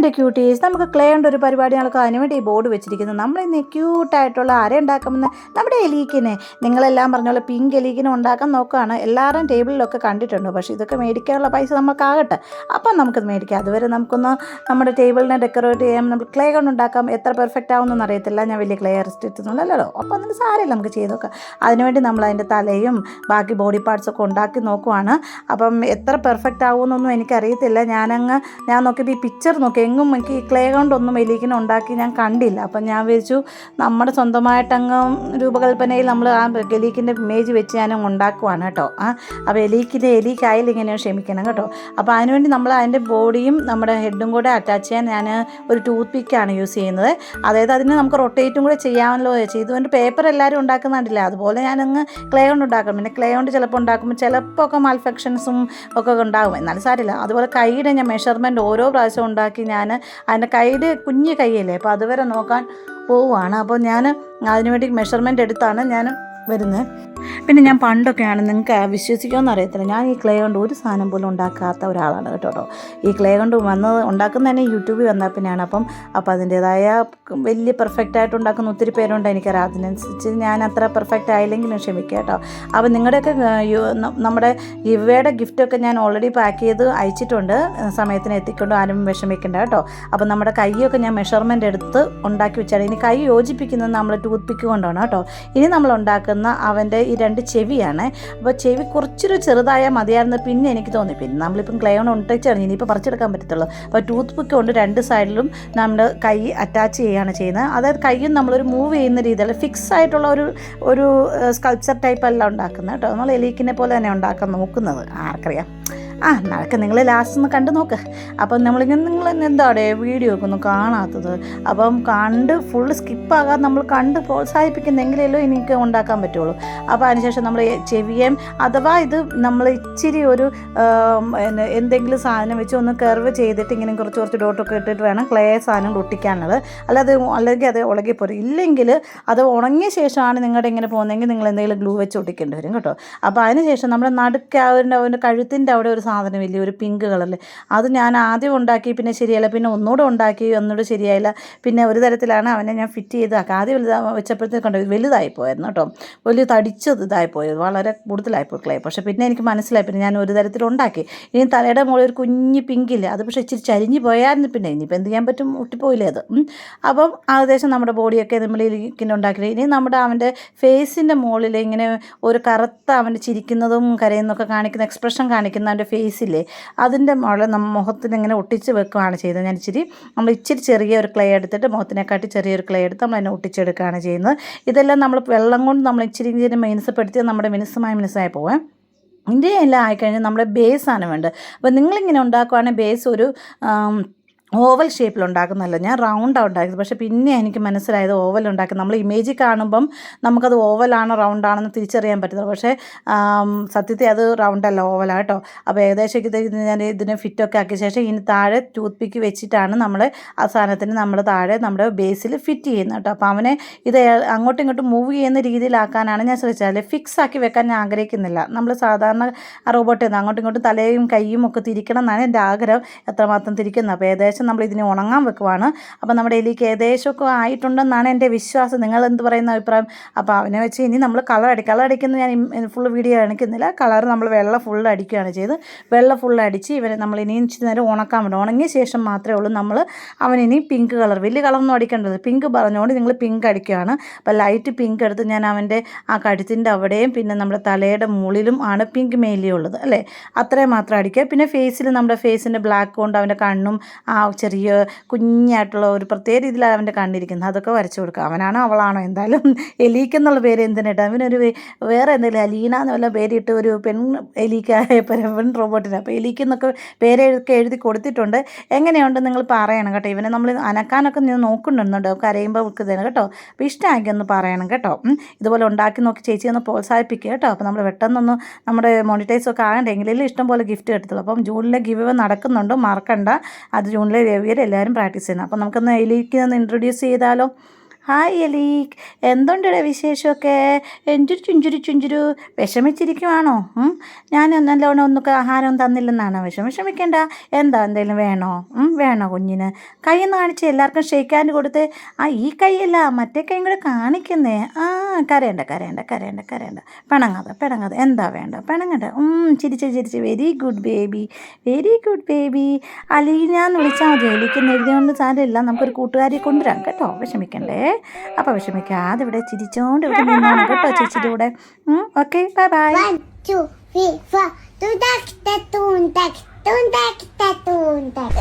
എൻ്റെ ക്യൂട്ടീസ്, നമുക്ക് ക്ലേ കൊണ്ട് ഒരു പരിപാടി നടക്കുക. അതിനുവേണ്ടി ഈ ബോർഡ് വെച്ചിരിക്കുന്നത് നമ്മൾ ഇന്ന് ക്യൂട്ടായിട്ടുള്ള അര ഉണ്ടാക്കുമെന്ന് നമ്മുടെ എലീക്കിനെ നിങ്ങളെല്ലാം പറഞ്ഞ പോലെ പിങ്ക് എലീക്കിനെ ഉണ്ടാക്കാൻ നോക്കുകയാണ്. എല്ലാവരും ടേബിളിലൊക്കെ കണ്ടിട്ടുണ്ട്. പക്ഷേ ഇതൊക്കെ മേടിക്കാനുള്ള പൈസ നമുക്കാകട്ടെ, അപ്പം നമുക്കത് മേടിക്കാം. അതുവരെ നമുക്കൊന്ന് നമ്മുടെ ടേബിളിനെ ഡെക്കറേറ്റ് ചെയ്യാം. നമുക്ക് ക്ലേ കൊണ്ട് ഉണ്ടാക്കാം. എത്ര പെർഫെക്റ്റ് ആവുമെന്നൊന്നും അറിയത്തില്ല, ഞാൻ വലിയ ക്ലേ അറസ്റ്റ് എത്തുന്നുള്ളല്ലോ. അപ്പോൾ അതിന് സാരമില്ല, നമുക്ക് ചെയ്ത് നോക്കാം. അതിനുവേണ്ടി നമ്മൾ അതിൻ്റെ തലയും ബാക്കി ബോഡി പാർട്സൊക്കെ ഉണ്ടാക്കി നോക്കുവാണ്. അപ്പം എത്ര പെർഫെക്റ്റ് ആവുമെന്നൊന്നും എനിക്കറിയത്തില്ല. ഞാൻ നോക്കിയപ്പോൾ ഈ പിക്ചർ നോക്കി എങ്ങും എനിക്ക് ഈ ക്ലേ കൊണ്ടൊന്നും എലീക്കിനെ ഉണ്ടാക്കി ഞാൻ കണ്ടില്ല. അപ്പം ഞാൻ വിചാരിച്ചു നമ്മുടെ സ്വന്തമായിട്ടങ്ങ് രൂപകൽപ്പനയിൽ നമ്മൾ ആ എലീക്കിൻ്റെ ഇമേജ് വെച്ച് ഞാൻ ഉണ്ടാക്കുവാണ് കേട്ടോ. അപ്പോൾ എലീക്കായാലും ഇങ്ങനെയോ ക്ഷമിക്കണം കേട്ടോ. അപ്പോൾ അതിനുവേണ്ടി നമ്മൾ അതിൻ്റെ ബോഡിയും നമ്മുടെ ഹെഡും കൂടെ അറ്റാച്ച് ചെയ്യാൻ ഞാൻ ഒരു ടൂത്ത് പിക്കാണ് യൂസ് ചെയ്യുന്നത്. അതായത് അതിന് നമുക്ക് റൊട്ടേറ്റും കൂടെ ചെയ്യാമല്ലോ. ചെയ്തുകൊണ്ട് പേപ്പർ എല്ലാവരും ഉണ്ടാക്കുന്നുണ്ടല്ലേ, അതുപോലെ ഞാനങ്ങ് ക്ലേ കൊണ്ട് ഉണ്ടാക്കും. പിന്നെ ക്ലേ കൊണ്ട് ചിലപ്പോൾ ഉണ്ടാക്കുമ്പോൾ ചിലപ്പോൾ ഒക്കെ മാൽഫെക്ഷൻസും ഒക്കെ ഉണ്ടാകും, എന്നാലും സാരില്ല. അതുപോലെ കൈയുടെ ഞാൻ മെഷർമെൻറ്റ് ഓരോ പ്രാവശ്യം ഉണ്ടാക്കി ഞാൻ അതിൻ്റെ കൈയുടെ കുഞ്ഞ് കൈയല്ലേ, അപ്പോൾ അതുവരെ നോക്കാൻ പോവുകയാണ്. അപ്പോൾ ഞാൻ അതിനുവേണ്ടി മെഷർമെൻറ്റ് എടുത്താണ് ഞാൻ വരുന്നത്. പിന്നെ ഞാൻ പണ്ടൊക്കെയാണ്, നിങ്ങൾക്ക് വിശ്വസിക്കുമെന്ന് അറിയത്തില്ല, ഞാൻ ഈ ക്ലേ കൊണ്ട് ഒരു സാധനം പോലും ഉണ്ടാക്കാത്ത ഒരാളാണ് കേട്ടോ. ഈ ക്ലേ കൊണ്ട് ഉണ്ടാക്കുന്ന തന്നെ യൂട്യൂബിൽ വന്നാൽ പിന്നെയാണ്. അപ്പോൾ അതിൻ്റേതായ വലിയ പെർഫെക്റ്റായിട്ട് ഉണ്ടാക്കുന്ന ഒത്തിരി പേരുണ്ട് എനിക്കറിയാം. അതിനനുസരിച്ച് ഞാൻ അത്ര പെർഫെക്റ്റ് ആയില്ലെങ്കിലും ക്ഷമിക്കുക കേട്ടോ. അപ്പോൾ നിങ്ങളുടെയൊക്കെ നമ്മുടെ ഇവയുടെ ഗിഫ്റ്റൊക്കെ ഞാൻ ഓൾറെഡി പാക്ക് ചെയ്ത് അയച്ചിട്ടുണ്ട്. സമയത്തിന് എത്തിക്കൊണ്ട് ആരും വിഷമിക്കേണ്ട കേട്ടോ. അപ്പോൾ നമ്മുടെ കൈയൊക്കെ ഞാൻ മെഷർമെൻറ്റ് എടുത്ത് ഉണ്ടാക്കി വെച്ചാൽ, ഇനി കൈ യോജിപ്പിക്കുന്നത് നമ്മൾ ടൂത്ത് പിക്ക് കൊണ്ടാണ് കേട്ടോ. ഇനി നമ്മൾ ഉണ്ടാക്കുന്ന അവൻ്റെ ഈ 2 ചെവിയാണ്. അപ്പോൾ ചെവി കുറച്ചൊരു ചെറുതായാൽ മതിയായിരുന്നു പിന്നെ എനിക്ക് തോന്നി. പിന്നെ നമ്മളിപ്പം ക്ലേ കൊണ്ട് ഒട്ടിച്ചാണ് ഇനിയിപ്പോൾ പറിച്ചെടുക്കാൻ പറ്റത്തുള്ളൂ. അപ്പോൾ ടൂത്ത് പിക്ക് കൊണ്ട് 2 സൈഡിലും നമ്മൾ കൈ അറ്റാച്ച് ചെയ്യുകയാണ് ചെയ്യുന്നത്. അതായത് കൈയും നമ്മളൊരു മൂവ് ചെയ്യുന്ന രീതിയിൽ ഫിക്സ് ആയിട്ടുള്ള ഒരു സ്കൾപ്ചർ ടൈപ്പ് അല്ല ഉണ്ടാക്കുന്നത് കേട്ടോ. നമ്മൾ എലീക്കിനെ പോലെ തന്നെ ഉണ്ടാക്കാൻ നോക്കുന്നത്, ആർക്കറിയാം. നടക്ക്, നിങ്ങൾ ലാസ്റ്റ് ഒന്ന് കണ്ടു നോക്ക്. അപ്പം നിങ്ങൾ എന്താണ് വീഡിയോ ഒക്കെ ഒന്നും കാണാത്തത്? അപ്പം കണ്ട് ഫുള്ള് സ്കിപ്പാകാതെ നമ്മൾ കണ്ട് പ്രോത്സാഹിപ്പിക്കുന്നെങ്കിലല്ലോ എനിക്ക് ഉണ്ടാക്കാൻ പറ്റുള്ളൂ. അപ്പോൾ അതിനുശേഷം നമ്മൾ ചെവിയേം അഥവാ ഇത് നമ്മൾ ഇച്ചിരി ഒരു എന്തെങ്കിലും സാധനം വെച്ച് ഒന്ന് കർവ് ചെയ്തിട്ട് ഇങ്ങനെ കുറച്ച് ഡോട്ടൊക്കെ ഇട്ടിട്ട് വേണം ക്ലേ സാധനങ്ങൾ ഒട്ടിക്കാനുള്ളത്. അല്ലെങ്കിൽ അത് ഉളകിപ്പോരും. ഇല്ലെങ്കിൽ അത് ഉണങ്ങിയ ശേഷമാണ് നിങ്ങളുടെ ഇങ്ങനെ പോകുന്നതെങ്കിൽ നിങ്ങൾ എന്തെങ്കിലും ഗ്ലൂ വെച്ച് ഒട്ടിക്കേണ്ടി വരും കേട്ടോ. അപ്പോൾ അതിനുശേഷം നമ്മുടെ നടുക്ക് അവൻ്റെ കഴുത്തിൻ്റെ അവിടെ ഒരു സാധനം ഇല്ലേ, ഒരു പിങ്ക് കളറിൽ, അത് ഞാൻ ആദ്യം ഉണ്ടാക്കി, പിന്നെ ശരിയായില്ല, പിന്നെ ഒന്നുകൂടെ ഉണ്ടാക്കി, ഒന്നുകൂടെ ശരിയായില്ല. പിന്നെ ഒരു തരത്തിലാണ് അവനെ ഞാൻ ഫിറ്റ് ചെയ്താക്കി. ആദ്യം വെച്ചപ്പോഴത്തേക്ക് കണ്ടു വലുതായി പോയായിരുന്നു കേട്ടോ, വലിയ തടിച്ചത് ഇതായിപ്പോയത്, വളരെ കൂടുതലായിപ്പോയി ക്ലേ. പക്ഷേ പിന്നെ എനിക്ക് മനസ്സിലായി, പിന്നെ ഞാൻ ഒരു തരത്തിലുണ്ടാക്കി. ഇനി തലയുടെ മുകളിൽ ഒരു കുഞ്ഞ് പിങ്കില്ലേ, അത് പക്ഷേ ഇച്ചിരി ചരിഞ്ഞ് പോയായിരുന്നു. പിന്നെ ഇനിയിപ്പോൾ എന്ത് ചെയ്യാൻ പറ്റും, ഒട്ടിപ്പോയില്ലേ അത്. അപ്പം ഏകദേശം നമ്മുടെ ബോഡിയൊക്കെ നമ്മൾ ഇങ്ങനെ ഉണ്ടാക്കി. ഇനി നമ്മുടെ അവൻ്റെ ഫേസിൻ്റെ മുകളിൽ ഇങ്ങനെ ഒരു കറുത്ത അവൻ്റെ ചിരിക്കുന്നതും കരയുന്നതൊക്കെ കാണിക്കുന്ന എക്സ്പ്രഷൻ കാണിക്കുന്ന അവൻ്റെ ഫേസില്ലേ, അതിൻ്റെ മുകളിൽ മുഖത്തിന് ഇങ്ങനെ ഒട്ടിച്ച് വെക്കുകയാണ് ചെയ്തത്. നമ്മൾ ഇച്ചിരി ചെറിയ ഒരു ക്ലേ എടുത്തിട്ട് മുഖത്തിനെക്കാട്ടി ചെറിയൊരു ക്ലേ എടുത്ത് നമ്മൾ അതിനെ ഒട്ടിച്ചെടുക്കുകയാണ് ചെയ്യുന്നത്. ഇതെല്ലാം നമ്മൾ വെള്ളം കൊണ്ട് നമ്മൾ ഇച്ചിരി മിനുസപ്പെടുത്തി നമ്മുടെ മിനുസായി പോകാം. ഇതിൻ്റെ എല്ലാം ആയിക്കഴിഞ്ഞാൽ നമ്മുടെ ബേസാണ് വേണ്ടത്. അപ്പോൾ നിങ്ങളിങ്ങനെ ഉണ്ടാക്കുവാണെങ്കിൽ ബേസ് ഒരു ഓവൽ ഷേപ്പിൽ ഉണ്ടാക്കുന്നതല്ല, ഞാൻ റൗണ്ടാണ് ഉണ്ടാക്കിയത്. പക്ഷേ പിന്നെ എനിക്ക് മനസ്സിലായത് ഓവൽ ഉണ്ടാക്കുന്നത് നമ്മൾ ഇമേജിൽ കാണുമ്പം നമുക്കത് ഓവലാണോ റൗണ്ടാണെന്ന് തിരിച്ചറിയാൻ പറ്റുന്നത്. പക്ഷേ സത്യത്തിൽ അത് റൗണ്ടല്ല, ഓവലാണ് കേട്ടോ. അപ്പോൾ ഏകദേശം ഞാൻ ഇതിനെ ഫിറ്റൊക്കെ ആക്കിയ ശേഷം ഇനി താഴെ ടൂത്ത് പിക്ക് വെച്ചിട്ടാണ് നമ്മൾ ആ സാധനത്തിന് നമ്മൾ താഴെ നമ്മുടെ ബേസിൽ ഫിറ്റ് ചെയ്യുന്നത് കേട്ടോ. അപ്പോൾ അവനെ ഇത് അങ്ങോട്ടും ഇങ്ങോട്ടും മൂവ് ചെയ്യുന്ന രീതിയിലാക്കാനാണ് ഞാൻ ശ്രമിച്ചത്. ഫിക്സ് ആക്കി വെക്കാൻ ഞാൻ ആഗ്രഹിക്കുന്നില്ല. നമ്മൾ സാധാരണ റോബോട്ടിൽ നിന്ന് അങ്ങോട്ടും ഇങ്ങോട്ടും തലയും കൈയും ഒക്കെ തിരിക്കണം എന്നാണ് എൻ്റെ ആഗ്രഹം, എത്രമാത്രം തിരിക്കുന്നത്. അപ്പോൾ ഏകദേശം നമ്മൾ ഇതിനെ ഉണങ്ങാൻ വെക്കുവാണ്. അപ്പോൾ നമ്മുടെ എലിക്ക് ഏകദേശമൊക്കെ ആയിട്ടുണ്ടെന്നാണ് എൻ്റെ വിശ്വാസം. നിങ്ങൾ എന്ത് പറയുന്ന അഭിപ്രായം? അപ്പോൾ അവനെ വെച്ച് ഇനി നമ്മൾ കളർ അടിക്കുന്നത് ഞാൻ ഫുൾ വീഡിയോ കാണിക്കുന്നില്ല. കളർ നമ്മൾ വെള്ള ഫുള്ള് അടിക്കുകയാണ് ചെയ്ത്. വെള്ള ഫുള്ള് അടിച്ച് ഇവനെ നമ്മൾ ഇനി ഇച്ചിരി നേരം ഉണക്കാൻ വേണ്ടി, ഉണങ്ങിയ ശേഷം മാത്രമേ ഉള്ളൂ നമ്മൾ അവനിനി പിങ്ക് കളർ, വലിയ കളറൊന്നും അടിക്കേണ്ടത്, പിങ്ക് പറഞ്ഞുകൊണ്ട് നിങ്ങൾ പിങ്ക് അടിക്കുകയാണ്. അപ്പോൾ ലൈറ്റ് പിങ്ക് എടുത്ത് ഞാൻ അവൻ്റെ ആ കഴുത്തിൻ്റെ അവിടെയും പിന്നെ നമ്മുടെ തലയുടെ മുകളിലും ആണ് പിങ്ക് മെയിലി ഉള്ളത് അല്ലേ, അത്രയും മാത്രം അടിക്കുക. പിന്നെ ഫേസിൽ നമ്മുടെ ഫേസിൻ്റെ ബ്ലാക്ക് കൊണ്ട് അവൻ്റെ കണ്ണും ആ ചെറിയ കുഞ്ഞായിട്ടുള്ള ഒരു പ്രത്യേക രീതിയിലാണ് അവൻ്റെ കണ്ണിരിക്കുന്നത്, അതൊക്കെ വരച്ചു കൊടുക്കുക. അവനാണോ അവളാണോ എന്തായാലും എലീക്കെന്നുള്ള പേര് എന്തിനിട്ട്, അവനൊരു വേറെ എന്തെങ്കിലും അലീന എന്നുള്ള പേരിട്ട് ഒരു പെൺ എലീക്കായ പെൺ റോബോട്ടിന്. അപ്പോൾ എലീക്കെന്നൊക്കെ പേരൊക്കെ എഴുതി കൊടുത്തിട്ടുണ്ട്. എങ്ങനെയുണ്ട് നിങ്ങൾ പറയണം കേട്ടോ. ഇവനെ നമ്മൾ അനക്കാനൊക്കെ ഞാൻ നോക്കുന്നുണ്ടോ, കരയുമ്പോൾ വെക്കുന്നതിന് കേട്ടോ. അപ്പോൾ ഇഷ്ടമാക്കി ഒന്ന് പറയണം കേട്ടോ. ഇതുപോലെ ഉണ്ടാക്കി നോക്കി ചേച്ചി ഒന്ന് പ്രോത്സാഹിപ്പിക്കുക കേട്ടോ. അപ്പോൾ നമ്മൾ പെട്ടെന്നൊന്ന് നമ്മുടെ മോണിറ്റൈസൊക്കെ ആകണ്ടെങ്കിലും ഇഷ്ടം പോലെ ഗിഫ്റ്റ് കിട്ടത്തുള്ളൂ. അപ്പം ജൂണിലെ ഗിവ് നടക്കുന്നുണ്ട്, മറക്കണ്ട. അത് ജൂണിലെ എല്ലാവരും പ്രാക്ടീസ് ചെയ്യുന്നത്. അപ്പോൾ നമുക്കൊന്ന് എലിക്ക് ഒന്ന് ഇൻട്രൊഡ്യൂസ് ചെയ്താലോ. ഹായ് എലീക്ക്, എന്തുണ്ടടെ വിശേഷമൊക്കെ? ചുഞ്ചുരു വിഷമിച്ചിരിക്കുവാണോ? ഞാൻ നല്ലോണം ഒന്നൊക്കെ ആഹാരം തന്നില്ലെന്നാണോ വിഷമിക്കണ്ട. എന്താ എന്തെങ്കിലും വേണോ? വേണോ കുഞ്ഞിന്? കൈ ഒന്ന് കാണിച്ച് എല്ലാവർക്കും ഷേക്ക് ഹാൻഡ് കൊടുത്ത്. ഈ കൈയല്ല മറ്റേ കൈയും കൂടെ കാണിക്കുന്നേ. കരയണ്ട. പിണങ്ങാതെ എന്താ വേണ്ട? പിണങ്ങണ്ട. ചിരിച്ച് വെരി ഗുഡ് ബേബി. അലീനാന്ന് വിളിച്ചാൽ മതി. എലിക്കെന്ന് എഴുതിയോണ്ട് സാരമില്ല, നമുക്കൊരു കൂട്ടുകാരിയെ കൊണ്ടുവരാം കേട്ടോ. വിഷമിക്കണ്ടേ. അപ്പോൾ വിഷമിക്കാതെ ഇവിടെ ചിരിച്ചോണ്ട് ഇവിടെ നിന്നോണം കേട്ടോ ചേച്ചിയുടെ കൂടെ. Okay, bye. 1, 2, 3, 4. Tuntak, tuntak.